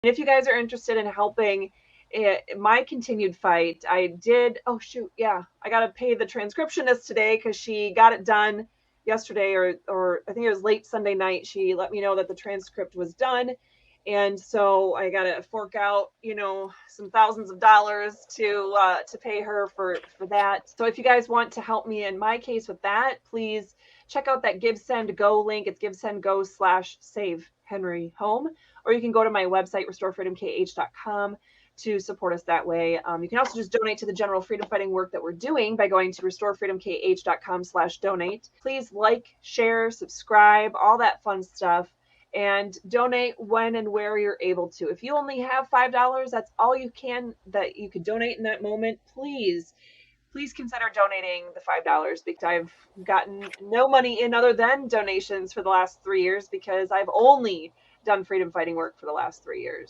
And if you guys are interested in helping my continued fight, I got to pay the transcriptionist today because she got it done yesterday, or I think it was late Sunday night. She let me know that the transcript was done. And so I got to fork out, some thousands of dollars to pay her for that. So if you guys want to help me in my case with that, please check out that Give Send Go link. It's GiveSendGo/Save Henry Home, or you can go to my website, restorefreedomkh.com, to support us that way. You can also just donate to the general freedom fighting work that we're doing by going to restorefreedomkh.com/donate. Please like, share, subscribe, all that fun stuff, and donate when and where you're able to. If you only have $5, that's all you could donate in that moment. Please consider donating the $5, because I've gotten no money in other than donations for the last 3 years, because I've only done freedom fighting work for the last 3 years.